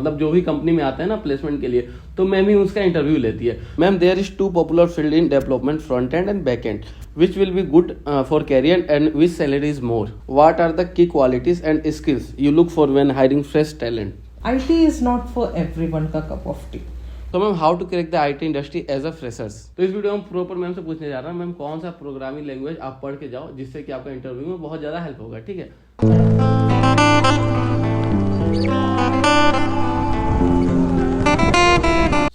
मतलब जो भी कंपनी में आता है ना प्लेसमेंट के लिए, तो मैम ही उसका इंटरव्यू लेती है। Ma'am, there is two popular field in development, front end and back end, which will be good for career and which salary is more. What are the key qualities and skills you look for when hiring fresh talent? IT is not for everyone का cup of tea. तो ma'am, how to crack the IT industry as a freshers. तो इस video में proper ma'am से पूछने जा रहा हूँ, मैम कौन सा प्रोग्रामिंग लैंग्वेज आप पढ़ के जाओ जिससे कि आपका इंटरव्यू में बहुत ज़्यादा हेल्प होगा, ठीक है।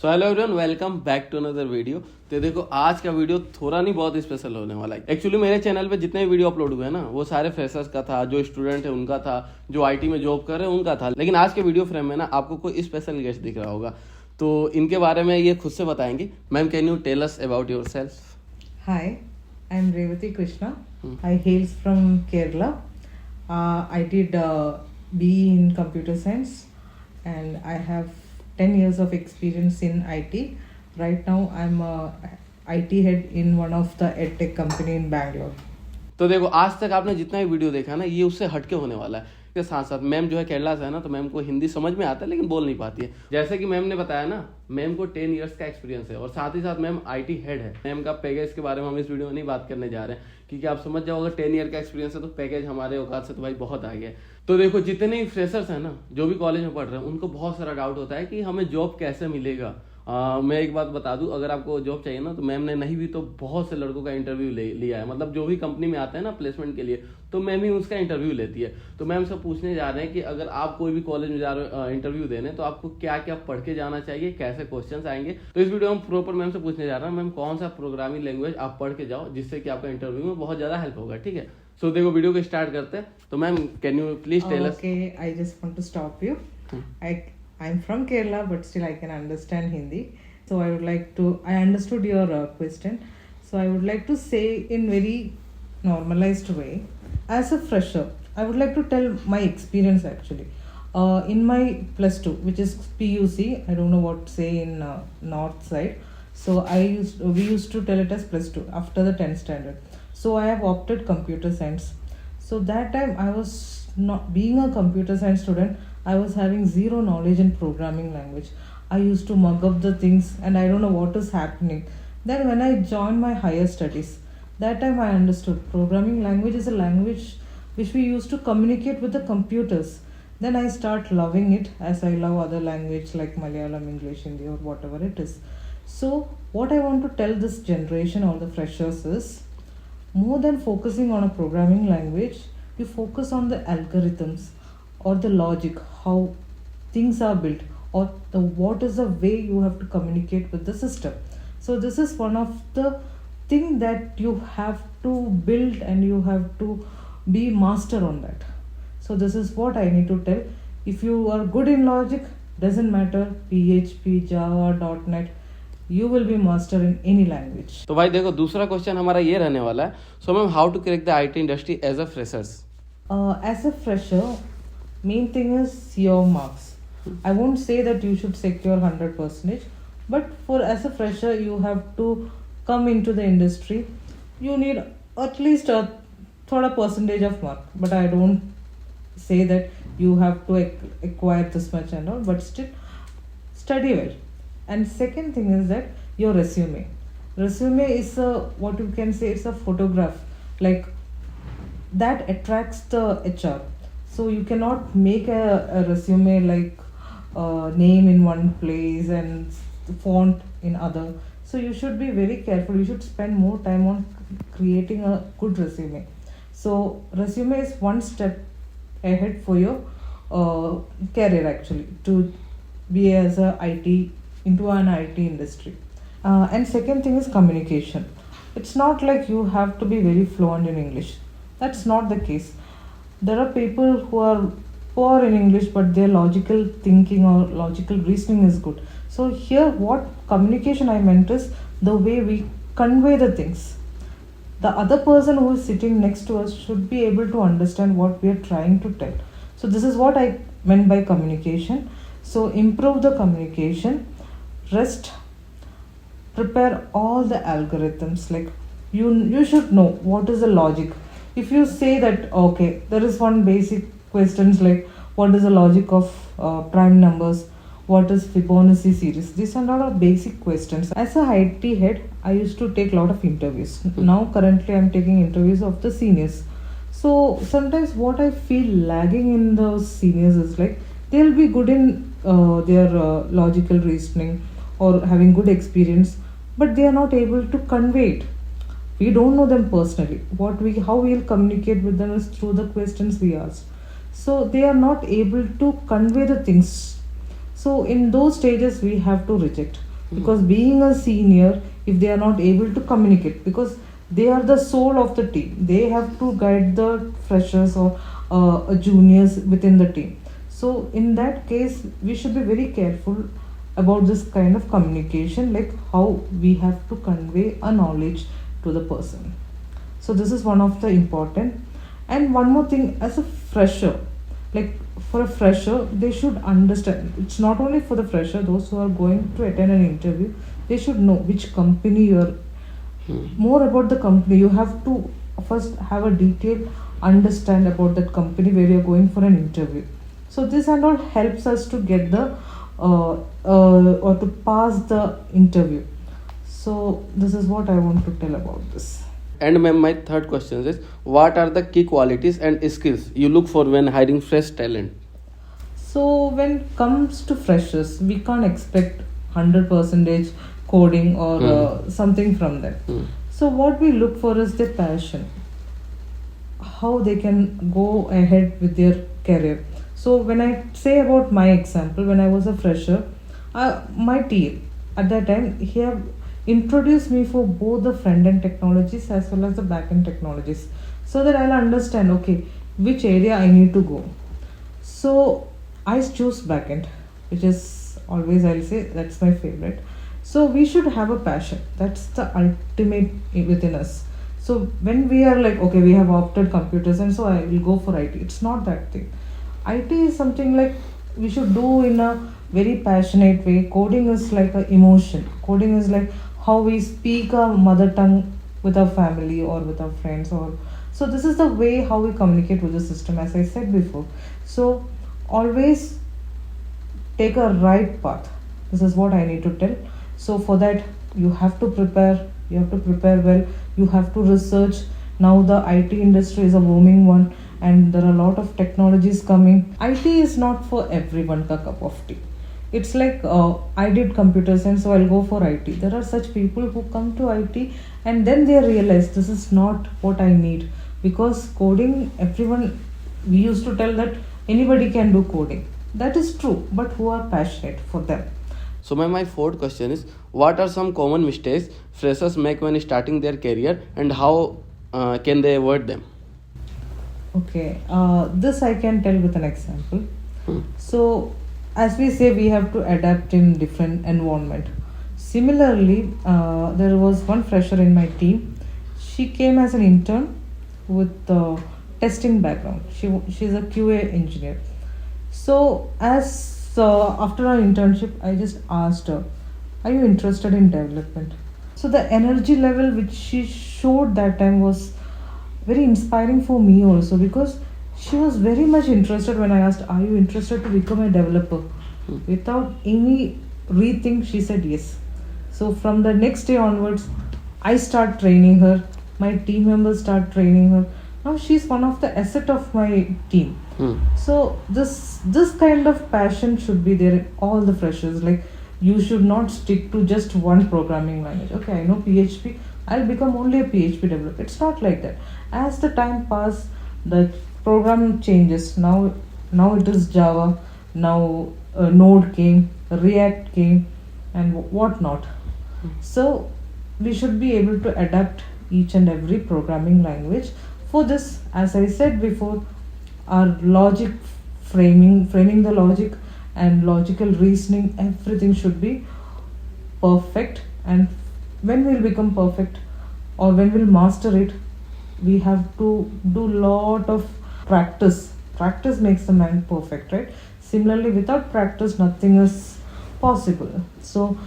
So hello everyone, welcome back to another video. तो देखो, आज का वीडियो थोड़ा नहीं बहुत स्पेशल होने वाला है। एक्चुअली मेरे चैनल पे जितने भी वीडियो अपलोड हुए हैं ना, वो सारे फ्रेशर्स का था, जो स्टूडेंट है उनका था, जो आईटी में जॉब कर रहे हैं उनका था। लेकिन आज के वीडियो फ्रेम में ना आपको कोई स्पेशल गेस्ट दिख रहा होगा, तो इनके बारे में ये खुद से बताएंगे। Ma'am, can you tell us about yourself? Hi, I'm Revati Krishna. I hail from Kerala. I did BE in computer science and I have 10 years of experience in IT. Right now I'm a IT head in one of the edtech company in Bangalore. तो देखो, आज तक आपने जितना भी video देखा ना, ये उससे हटके होने वाला है। के साथ साथ मैम जो है केरला से है ना, तो मैम को हिंदी समझ में आता है लेकिन बोल नहीं पाती है। जैसे कि मैम ने बताया ना, मैम को 10 इयर्स का एक्सपीरियंस है और साथ ही साथ मैम आईटी हेड है। मैम का पैकेज के बारे में हम इस वीडियो में नहीं बात करने जा रहे हैं, क्योंकि आप समझ जाओ, अगर 10 ईयर का एक्सपीरियंस है तो पैकेज हमारे औकात से तो भाई बहुत आगे है। तो देखो, जितने ही फ्रेशर्स हैं ना, जो भी कॉलेज में पढ़ रहे हैं, उनको बहुत सारा डाउट होता है कि हमें जॉब कैसे मिलेगा। मैं एक बात बता दूं, अगर आपको जॉब चाहिए ना, तो मैम ने नहीं भी तो बहुत से लड़कों का इंटरव्यू लिया है। मतलब जो भी कंपनी में आता है ना प्लेसमेंट के लिए, तो मैम ही उसका इंटरव्यू लेती है। तो मैम से पूछने जा रहे हैं कि अगर आप कोई भी कॉलेज में जा रहे हो इंटरव्यू देने, तो आपको क्या क्या पढ़ के जाना चाहिए, कैसे क्वेश्चन आएंगे। तो इस वीडियो में प्रॉपर मैम से पूछने जा रहा हूँ, मैम कौन सा प्रोग्रामिंग लैंग्वेज आप पढ़ के जाओ जिससे कि आपका इंटरव्यू में बहुत ज्यादा हेल्प होगा, ठीक है। सो देखो, वीडियो को स्टार्ट करते हैं। तो ma'am, can you please tell us? Okay, I just want to stop you. I'm from Kerala, but still I can understand Hindi. So I would like to. I understood your question. So I would like to say in very normalized way. As a fresher, I would like to tell my experience actually. In my plus two, which is PUC, I don't know what to say in north side. So we used to tell it as plus two after the 10th standard. So I have opted computer science. So that time I was not being a computer science student. I was having zero knowledge in programming language. I used to mug up the things and I don't know what is happening. Then when I joined my higher studies, that time I understood programming language is a language which we use to communicate with the computers. Then I start loving it as I love other language like Malayalam, English, Hindi or whatever it is. So what I want to tell this generation or the freshers is, more than focusing on a programming language, you focus on the algorithms or the logic, how things are built, or what is the way you have to communicate with the system. So this is one of the thing that you have to build and you have to be master on that. So this is what I need to tell. If you are good in logic, doesn't matter PHP, Java, .NET, you will be master in any language. तो भाई देखो, दूसरा question हमारा ये रहने वाला है। So ma'am, how to crack the IT industry as a freshers? As a fresher, main thing is your marks. I won't say that you should secure 100%, but for as a fresher you have to come into the industry. You need at least a thoda percentage of mark, but I don't say that you have to acquire this much and all, but still study well. And second thing is that your resume. Resume is what you can say, it's a photograph, like that attracts the HR. So you cannot make a resume like name in one place and font in other. So you should be very careful. You should spend more time on creating a good resume. So resume is one step ahead for your career actually, to be as a IT into an IT industry. And second thing is communication. It's not like you have to be very fluent in English. That's not the case. There are people who are poor in English, but their logical thinking or logical reasoning is good. So here what communication I meant is the way we convey the things. The other person who is sitting next to us should be able to understand what we are trying to tell. So this is what I meant by communication. So improve the communication. Rest, prepare all the algorithms. Like you should know what is the logic. If you say that, okay, there is one basic questions like what is the logic of prime numbers, what is Fibonacci series. These are a lot of basic questions. As a IT head, I used to take a lot of interviews. Now currently I'm taking interviews of the seniors. So sometimes what I feel lagging in those seniors is like they'll be good in their logical reasoning or having good experience, but they are not able to convey it. We don't know them personally. How we'll communicate with them is through the questions we ask. So they are not able to convey the things. So in those stages we have to reject, because being a senior, if they are not able to communicate, because they are the soul of the team, they have to guide the freshers or juniors within the team. So in that case we should be very careful about this kind of communication, like how we have to convey a knowledge to the person. So this is one of the important. And one more thing, as a fresher, like for a fresher, they should understand, it's not only for the fresher, those who are going to attend an interview, they should know which company you are, more about the company. You have to first have a detailed understand about that company where you are going for an interview. So this and all helps us to get the or to pass the interview. So this is what I want to tell about this. And ma'am, my third question is, what are the key qualities and skills you look for when hiring fresh talent? So when it comes to freshers, we can't expect 100% coding or something from them. So what we look for is their passion, how they can go ahead with their career. So when I say about my example, when I was a fresher, my team at that time, he have introduced me for both the front end technologies as well as the back end technologies, so that I'll understand, okay, which area I need to go. So I choose back end, which is always, I'll say, that's my favorite. So we should have a passion. That's the ultimate within us. So when we are like, okay, we have opted computers and so I will go for IT. It's not that thing. IT is something like we should do in a very passionate way. Coding is like an emotion. Coding is like how we speak our mother tongue with our family or with our friends, or so this is the way how we communicate with the system, as I said before. So always take a right path. This is what I need to tell. So for that you have to prepare well, you have to research. Now the IT industry is a booming one and there are a lot of technologies coming. IT is not for everyone ka cup of tea. It's like I did computer science, so I'll go for IT. There are such people who come to IT and then they realize this is not what I need, because coding, everyone, we used to tell that anybody can do coding. That is true, but who are passionate for them? So my fourth question is, what are some common mistakes freshers make when starting their career, and how can they avoid them? Okay, this I can tell with an example. So as we say, we have to adapt in different environment. Similarly, there was one fresher in my team. She came as an intern with testing background. She's a QA engineer. So as after our internship, I just asked her, are you interested in development? So the energy level which she showed that time was very inspiring for me also, because she was very much interested. When I asked, are you interested to become a developer? Without any rethink, she said yes. So from the next day onwards, I start training her. My team members start training her. Now she's one of the asset of my team. So this kind of passion should be there in all the freshers. Like, you should not stick to just one programming language. Okay, I know PHP, I'll become only a PHP developer. It's not like that. As the time passes, the program changes. Now it is Java. Now Node came, React came, and whatnot. So we should be able to adapt each and every programming language. For this, as I said before, our logic framing the logic and logical reasoning, everything should be perfect. And when we'll become perfect, or when we'll master it, we have to do lot of practice. Practice makes the man perfect, right? Similarly, without practice, nothing is possible. So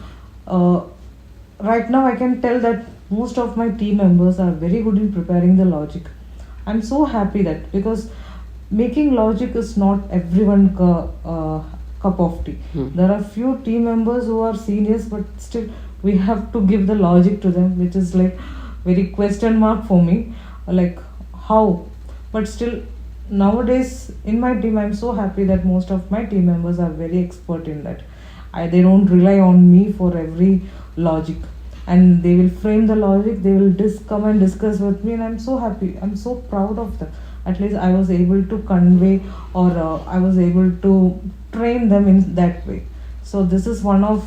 right now I can tell that most of my team members are very good in preparing the logic. I'm so happy that, because making logic is not everyone cup cup of tea. There are few team members who are seniors, but still we have to give the logic to them, which is like very question mark for me, like how. But still, nowadays in my team, I'm so happy that most of my team members are very expert in that. They don't rely on me for every logic, and they will frame the logic. They will come and discuss with me, and I'm so happy. I'm so proud of them. At least I was able to convey, or I was able to train them in that way. So this is one of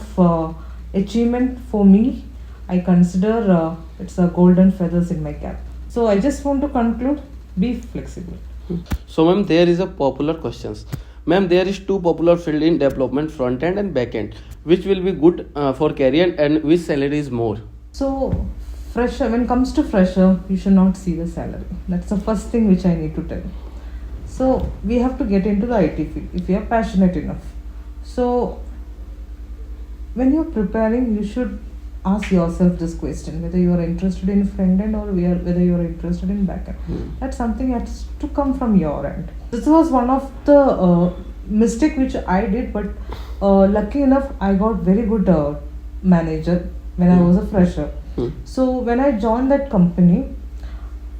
achievement for me. I consider it's a golden feathers in my cap. So I just want to conclude: be flexible. So ma'am, there is a popular questions. Ma'am, there is two popular field in development, front end and back end. Which will be good for career and which salary is more? So fresher, when it comes to fresher, you should not see the salary. That's the first thing which I need to tell. So we have to get into the IT field if you are passionate enough. So when you're preparing, you should ask yourself this question: whether you are interested in front end or whether you are interested in back end. That's something has to come from your end. This was one of the mistake which I did, but lucky enough I got very good manager when I was a fresher. So when I joined that company,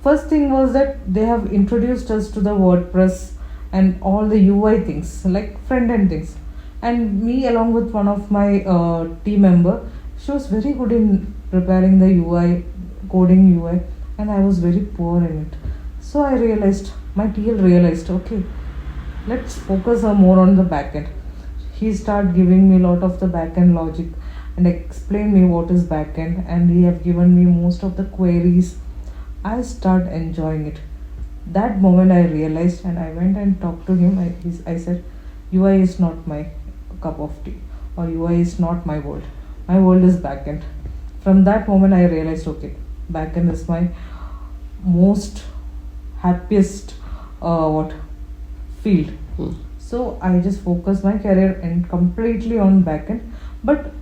first thing was that they have introduced us to the WordPress and all the UI things, like front end things. And me, along with one of my team member, she was very good in preparing the UI, coding UI, and I was very poor in it. So I realized, my TL realized, okay, let's focus more on the back end. He started giving me a lot of the back end logic and explain me what is back end, and he have given me most of the queries. I start enjoying it. That moment I realized, and I went and talked to him. I said, UI is not my cup of tea, or UI is not my world. My world is backend. From that moment I realized, okay, backend is my most happiest field. So I just focus my career and completely on backend. But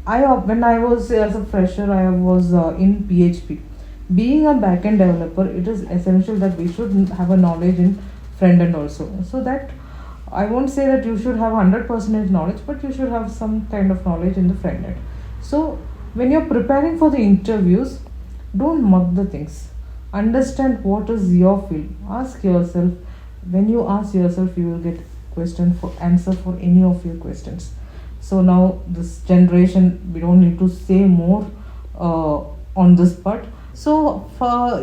when I was as a fresher, I was in PHP. Being a backend developer, it is essential that we should have a knowledge in front end also. So that I won't say that you should have 100% knowledge, but you should have some kind of knowledge in the front end. So when you're preparing for the interviews, don't mug the things. Understand what is your field. Ask yourself. When you ask yourself, you will get answer for any of your questions. So now this generation, we don't need to say more on this part. So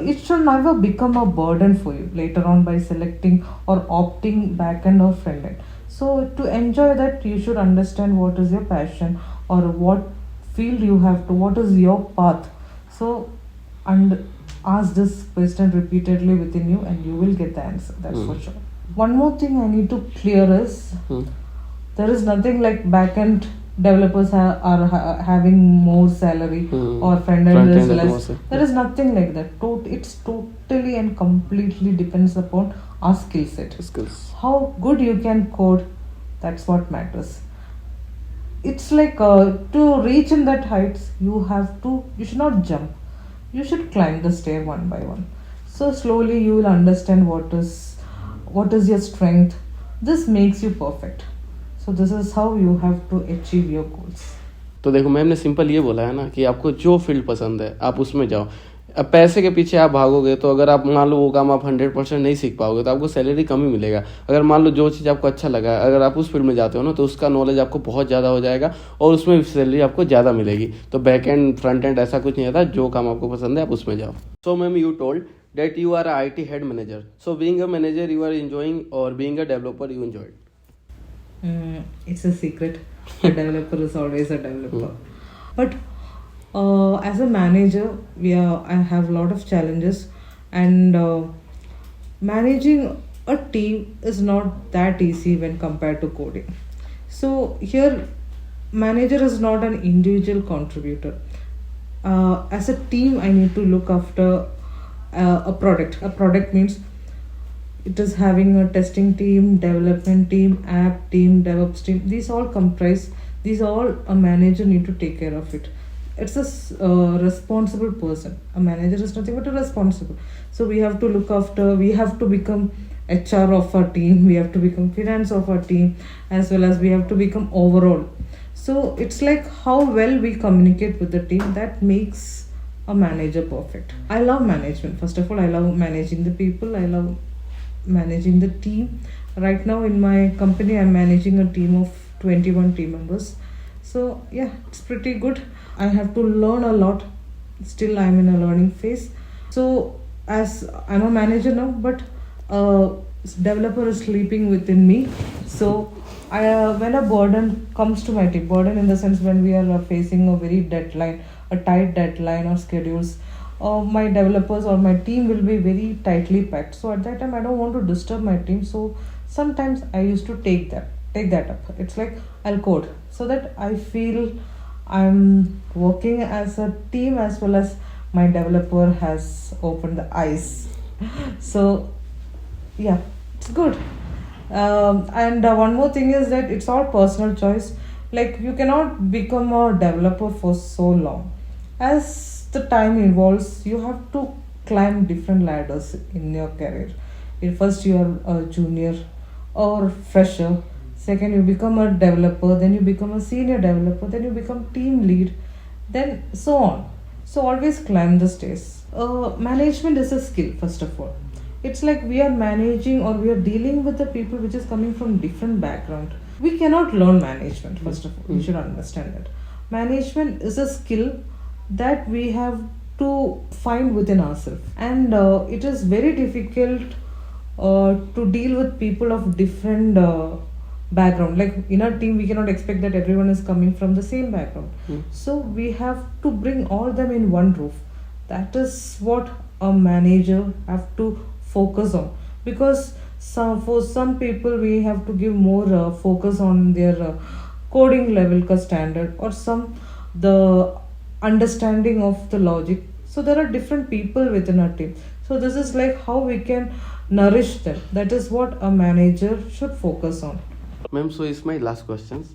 it should never become a burden for you later on by selecting or opting backend or front end. So to enjoy that, you should understand what is your passion or what field you have to, what is your path. So and ask this question repeatedly within you, and you will get the answer. That's for sure. One more thing I need to clear is there is nothing like backend developers are having more salary or front end is less. There is nothing like that. It's totally and completely depends upon our skill set. How good you can code, that's what matters. It's like to reach in that heights, you should not jump. You should climb the stair one by one. So slowly you will understand what is your strength. This makes you perfect. So this is how you have to achieve your goals. तो देखो ma'am ने simple ये बोला है ना कि आपको जो फील्ड पसंद है आप उसमें जाओ. अब पैसे के पीछे आप भागोगे तो अगर आप मान लो वो काम आप 100% नहीं सीख पाओगे तो आपको सैलरी कम ही मिलेगा. अगर मान लो जो चीज़ आपको अच्छा लगा अगर आप उस फील्ड में जाते हो ना तो उसका नॉलेज आपको बहुत ज़्यादा हो जाएगा और उसमें सैलरी आपको ज़्यादा मिलेगी. तो बैक एंड फ्रंट एंड ऐसा कुछ नहीं आता, जो काम आपको पसंद है आप उसमें जाओ. So ma'am you told that you are a IT head manager. So being a manager you are enjoying or being a developer you enjoyed? It's a secret. A developer is always a developer. But as a manager, I have a lot of challenges, and managing a team is not that easy when compared to coding. So here, manager is not an individual contributor. As a team, I need to look after a product. A product means it is having a testing team, development team, app team, DevOps team. These all a manager need to take care of it. It's a responsible person. A manager is nothing but a responsible. So we have to look after, we have to become HR of our team, we have to become finance of our team, as well as we have to become overall. So it's like how well we communicate with the team that makes a manager perfect. I love management. First of all, I love managing the people. I love managing the team. Right now in my company, I'm managing a team of 21 team members. So yeah, it's pretty good. I have to learn a lot. Still, I'm in a learning phase. So as I'm a manager now, but developer is sleeping within me. So when a burden comes to my team, burden in the sense when we are facing a very deadline, a tight deadline or schedules, my developers or my team will be very tightly packed. So at that time, I don't want to disturb my team. So sometimes I used to take that up. It's like I'll code so that I feel I'm working as a team as well as my developer has opened the eyes. So yeah, it's good. And one more thing is that it's all personal choice. Like you cannot become a developer for so long. As the time evolves, you have to climb different ladders in your career. First you are a junior or fresher. Second, you become a developer. Then you become a senior developer. Then you become team lead. Then so on. So always climb the stairs. Management is a skill, first of all. It's like we are managing or we are dealing with the people which is coming from different background. We cannot learn management, first of all. You should understand that. Management is a skill that we have to find within ourselves. And it is very difficult to deal with people of different background. Like in our team, we cannot expect that everyone is coming from the same background. So we have to bring all them in one roof. That is what a manager have to focus on, because for some people we have to give more focus on their coding level ka standard, or some the understanding of the logic. So there are different people within our team. So this is like how we can nourish them. That is what a manager should focus on. Ma'am, so is my last questions.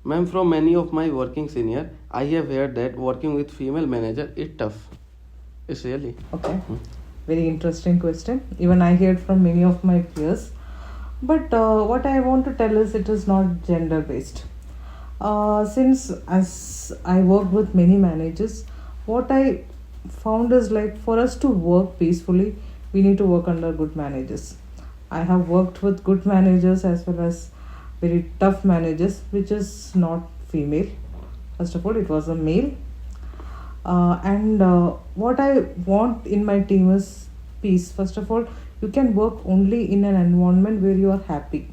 Ma'am, from many of my working senior, I have heard that working with female manager is tough. It's really? Okay. Very interesting question. Even I heard from many of my peers. But what I want to tell is it is not gender based. Since as I worked with many managers, what I found is like for us to work peacefully, we need to work under good managers. I have worked with good managers as well as very tough managers, which is not female. First of all, it was a male. And what I want in my team is peace. First of all, you can work only in an environment where you are happy.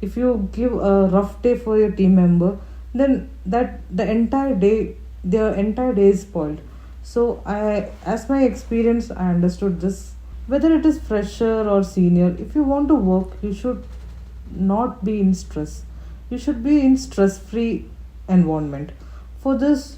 If you give a rough day for your team member, then their entire day is spoiled. So as my experience, I understood this. Whether it is fresher or senior, if you want to work, you should not be in stress. You should be in stress-free environment. For this,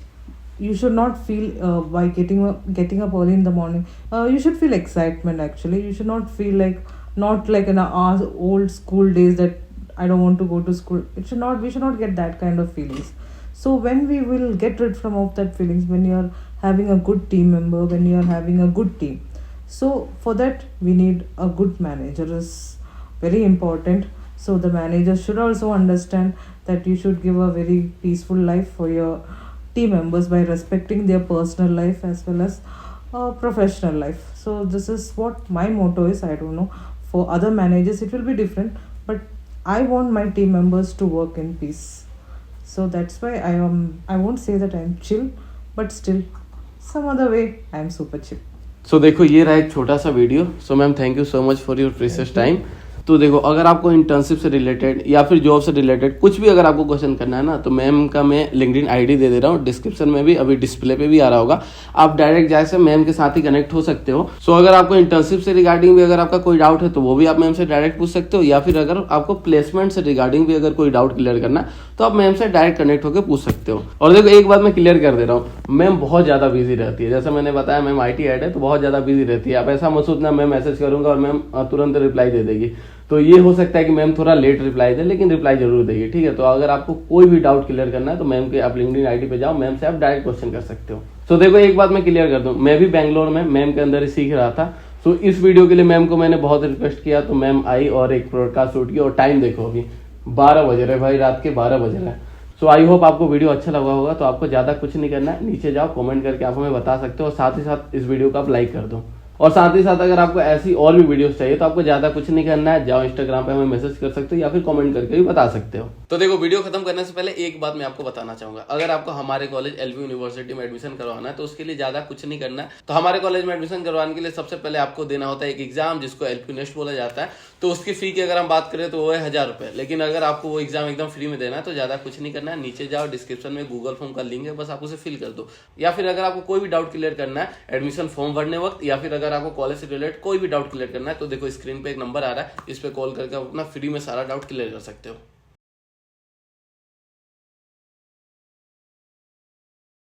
you should not feel by getting up early in the morning. You should feel excitement. Actually, you should not feel not like in our old school days that I don't want to go to school. We should not get that kind of feelings. So when we will get rid from of that feelings, when you are having a good team member, when you are having a good team. So for that we need a good manager is very important. So the manager should also understand that you should give a very peaceful life for your team members by respecting their personal life as well as professional life. So this is what my motto is. I don't know, for other managers it will be different, but I want my team members to work in peace. So that's why I won't say that I'm chill, but still some other way I'm super chill. So देखो ये रहा एक छोटा सा video. So ma'am thank you so much for your precious time. तो देखो अगर आपको इंटर्नशिप से रिलेटेड या फिर जॉब से रिलेटेड कुछ भी अगर आपको क्वेश्चन करना है ना, तो मैम का मैं लिंक्डइन आईडी दे रहा हूँ डिस्क्रिप्शन में भी, अभी डिस्प्ले पे भी आ रहा होगा. आप डायरेक्ट जाके मैम के साथ ही कनेक्ट हो सकते हो. सो अगर आपको इंटर्नशिप से रिगार्डिंग भी अगर आपका कोई डाउट है तो वो भी आप मैम से डायरेक्ट पूछ सकते हो, या फिर अगर आपको प्लेसमेंट से रिगार्डिंग भी अगर कोई डाउट क्लियर करना है तो आप मैम से डायरेक्ट कनेक्ट होकर पूछ सकते हो. और देखो एक बात मैं क्लियर कर दे रहा हूँ, मैम बहुत ज्यादा बिजी रहती है. जैसा मैंने बताया मैम IT हेड है तो बहुत ज्यादा बिजी रहती है. आप ऐसा मत सोचना मैं मैसेज करूंगा और मैम तुरंत रिप्लाई दे देगी. तो ये हो सकता है कि मैम थोड़ा लेट रिप्लाई दे, लेकिन रिप्लाई जरूर देगी. ठीक है, तो अगर आपको कोई भी डाउट क्लियर करना है तो मैम के आप लिंक्डइन आईडी पे जाओ, मैम से आप डायरेक्ट क्वेश्चन कर सकते हो. तो देखो एक बात मैं क्लियर कर दूं, मैं भी बैंगलोर में मैम के अंदर ही सीख रहा था. सो इस वीडियो के लिए मैम को मैंने बहुत रिक्वेस्ट किया, तो मैम आई और एक पॉडकास्ट शूट किया। और टाइम देखो, अभी 12 बज रहे भाई, रात के 12 बज रहे हैं। सो आई होप आपको वीडियो अच्छा लगा होगा। तो आपको ज़्यादा कुछ नहीं करना है, नीचे जाओ कमेंट करके आप हमें बता सकते हो, और साथ ही साथ इस वीडियो को आप लाइक कर दो। और साथ ही साथ अगर आपको ऐसी और भी वीडियोस चाहिए तो आपको ज़्यादा कुछ नहीं करना है, जाओ इंस्टाग्राम पे हमें मैसेज कर सकते हो या फिर कमेंट करके भी बता सकते हो। तो देखो, वीडियो खत्म करने से पहले एक बात मैं आपको बताना चाहूंगा। अगर आपको हमारे कॉलेज एलवी यूनिवर्सिटी में एडमिशन करवाना है तो उसके लिए ज़्यादा कुछ नहीं करना है। तो हमारे कॉलेज में एडमिशन करवाने के लिए सबसे पहले आपको देना होता है एक एग्जाम, जिसको एलपी नेस्ट बोला जाता है। तो उसकी फी की अगर हम बात करें तो वो है 1000 रुपये। लेकिन अगर आपको वो एग्जाम एकदम फ्री में देना है तो ज़्यादा कुछ नहीं करना है, नीचे जाओ डिस्क्रिप्शन में गूगल फॉर्म का लिंक है, बस आप उसे फिल कर दो। या फिर अगर आपको कोई भी डाउट क्लियर करना है एडमिशन फॉर्म भरने वक्त, या फिर अगर आपको कॉलेज से रिलेटेड कोई भी डाउट क्लियर करना है तो देखो स्क्रीन पे एक नंबर आ रहा है, इस पे कॉल करके आप अपना फ्री में सारा डाउट क्लियर कर सकते हो।